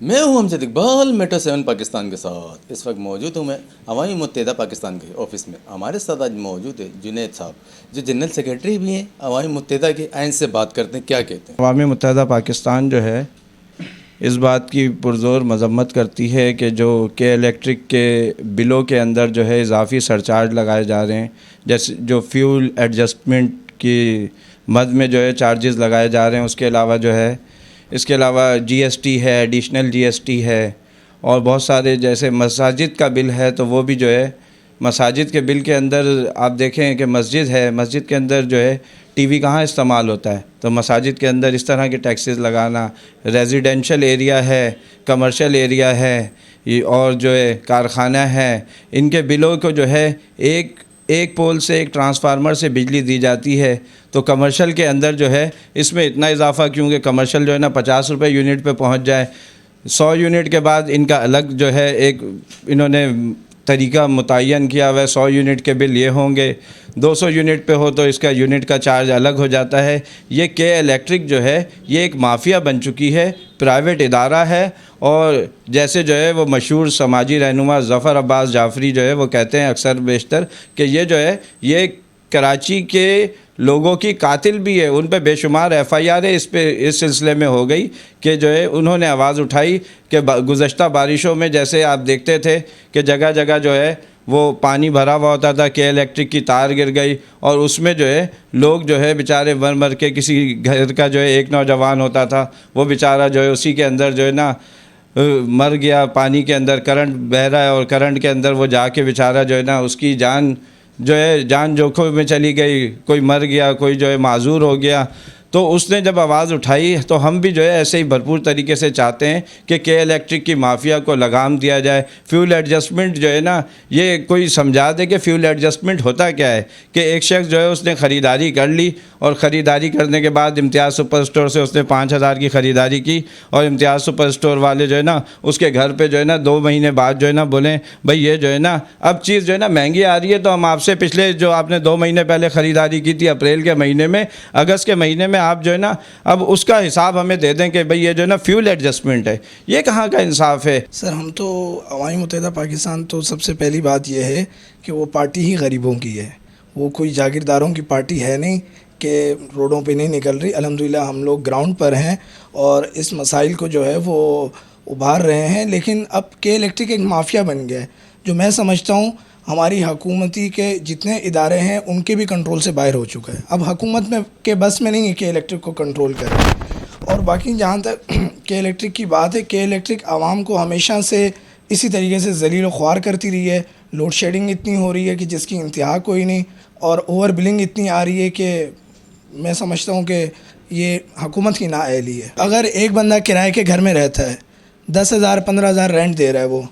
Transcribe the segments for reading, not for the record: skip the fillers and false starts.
मैं हूं अमजद इकबाल, मेट्रो 7 पाकिस्तान के साथ। इस वक्त मौजूद हूं मैं अवामी मुत्तहिदा पाकिस्तान के ऑफिस में। हमारे साथ आज मौजूद है जुनैद साहब, जो जनरल सेक्रेटरी भी हैं अवामी मुत्तहिदा के। आइन से बात करते हैं, क्या कहते हैं। अवामी मुत्तहिदा पाकिस्तान जो है इस बात की पुरज़ोर मज़म्मत करती है कि जो के इलेक्ट्रिक के बिलों के अंदर जो है इजाफ़ी सरचार्ज लगाए जा रहे हैं, जैसे जो फ्यूल एडजस्टमेंट की मद में जो है चार्जेस लगाए जा रहे हैं, उसके अलावा जो है इसके अलावा जीएसटी है, एडिशनल जीएसटी है, और बहुत सारे जैसे मसाजिद का बिल है तो वो भी जो है मसाजिद के बिल के अंदर आप देखें कि मस्जिद है, मस्जिद के अंदर जो है टीवी कहाँ इस्तेमाल होता है, तो मसाजिद के अंदर इस तरह के टैक्सेस लगाना। रेजिडेंशियल एरिया है, कमर्शियल एरिया है और जो है कारखाना है, इनके बिलों को जो है एक पोल से एक ट्रांसफार्मर से बिजली दी जाती है, तो कमर्शियल के अंदर जो है इसमें इतना इजाफा क्यों कि कमर्शियल जो है ना 50 रुपये यूनिट पे पहुंच जाए। 100 यूनिट के बाद इनका अलग जो है एक इन्होंने तरीका मुतय्यन किया हुआ है, 100 यूनिट के बिल ये होंगे, 200 यूनिट पे हो तो इसका यूनिट का चार्ज अलग हो जाता है। ये के इलेक्ट्रिक जो है ये एक माफिया बन चुकी है, प्राइवेट इदारा है। और जैसे जो है वो मशहूर समाजी रहनुमा ज़फ़र अब्बास जाफ़री जो है वो कहते हैं अक्सर बेशतर कि ये जो है ये कराची के लोगों की कातिल भी है। उन पे बेशुमार FIR इस सिलसिले में हो गई कि जो है उन्होंने आवाज़ उठाई कि गुज़श्ता बारिशों में जैसे आप देखते थे कि जगह जगह जो है वो पानी भरा हुआ होता था, कि इलेक्ट्रिक की तार गिर गई और उसमें जो है लोग जो है बेचारे मर के, किसी घर का जो है एक नौजवान होता था वो बेचारा जो है उसी के अंदर जो है ना मर गया, पानी के अंदर करंट बह रहा है और करंट के अंदर वो जाके बेचारा जो है ना उसकी जान जोखिम में चली गई, कोई मर गया, कोई जो है माजूर हो गया। तो उसने जब आवाज़ उठाई तो हम भी जो है ऐसे ही भरपूर तरीके से चाहते हैं कि के इलेक्ट्रिक की माफिया को लगाम दिया जाए। फ्यूल एडजस्टमेंट जो है ना, ये कोई समझा दे कि फ्यूल एडजस्टमेंट होता क्या है। कि एक शख्स जो है उसने ख़रीदारी कर ली और ख़रीदारी करने के बाद इम्तियाज़ सुपर स्टोर से उसने 5000 की ख़रीदारी की और इम्तियाज़ सुपर स्टोर वाले जो है ना उसके घर पर जो है ना 2 महीने बाद जो है ना बोलें भाई ये जो है ना अब चीज़ जो है ना महंगी आ रही है, तो हम आपसे पिछले जो आपने 2 महीने पहले ख़रीदारी की थी अप्रैल के महीने में, अगस्त के महीने में आप जो है ना अब उसका हिसाब हमें दे दें कि भाई ये जो है ना फ्यूल एडजस्टमेंट है। ये कहाँ का इंसाफ है। सर हम तो अवामी मुत्तहिदा पाकिस्तान तो सबसे पहली बात यह है कि वो पार्टी ही गरीबों की है, वो कोई जागीरदारों की पार्टी है नहीं कि रोडों पे नहीं निकल रही। अल्हम्दुलिल्लाह हम लोग ग्राउंड पर हैं और इस मसाइल को जो है वो उभार रहे हैं। लेकिन अब के इलेक्ट्रिक एक माफिया बन गया है, जो मैं समझता हूँ हमारी हुकूमती के जितने इदारे हैं उनके भी कंट्रोल से बाहर हो चुका है। अब हुकूमत में के बस में नहीं है कि इलेक्ट्रिक को कंट्रोल करें। और बाकी जहाँ तक के इलेक्ट्रिक की बात है, के इलेक्ट्रिक आवाम को हमेशा से इसी तरीके से ज़लील व ख्वार करती रही है। लोड शेडिंग इतनी हो रही है कि जिसकी इंतहा कोई नहीं, और ओवर बिलिंग इतनी आ रही है कि मैं समझता हूँ कि ये हुकूमत की नाअहली है। अगर एक बंदा किराए के घर में रहता है, 10,000 15,000 रेंट दे रहा है वो,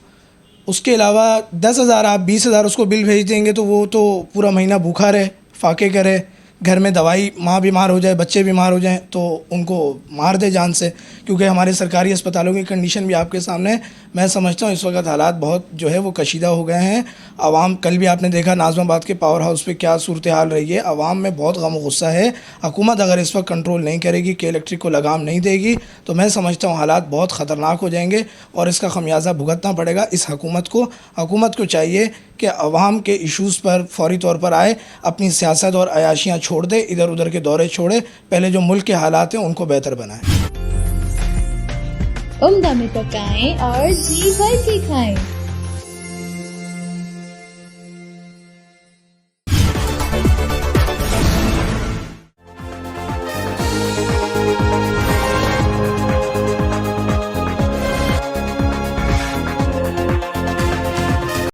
उसके अलावा 10,000 आप 20,000 उसको बिल भेज देंगे तो वो तो पूरा महीना भूखा रहे, फाके करे, घर में दवाई, माँ बीमार हो जाए, बच्चे बीमार हो जाएं तो उनको मार दे जान से। क्योंकि हमारे सरकारी अस्पतालों की कंडीशन भी आपके सामने है। मैं समझता हूँ इस वक्त हालात बहुत जो है वो कशीदा हो गए हैं। आवाम, कल भी आपने देखा नाज़िमाबाद के पावर हाउस पे क्या सूरत हाल रही है। आवाम में बहुत गम गुस्सा है। हुकूमत अगर इस वक्त कंट्रोल नहीं करेगी, के इलेक्ट्रिक को लगाम नहीं देगी, तो मैं समझता हूँ हालात बहुत ख़तरनाक हो जाएंगे और इसका खमियाजा भुगतना पड़ेगा इस हुकूमत को। हुकूमत को चाहिए कि अवाम के इशूज़ पर फौरी तौर पर आए, अपनी सियासत और अयाशियाँ छोड़ दे, इधर उधर के दौरे छोड़े, पहले जो मुल्क के हालात हैं उनको बेहतर बनाए। उम्दा में पकाएं और जी भर के खाएं।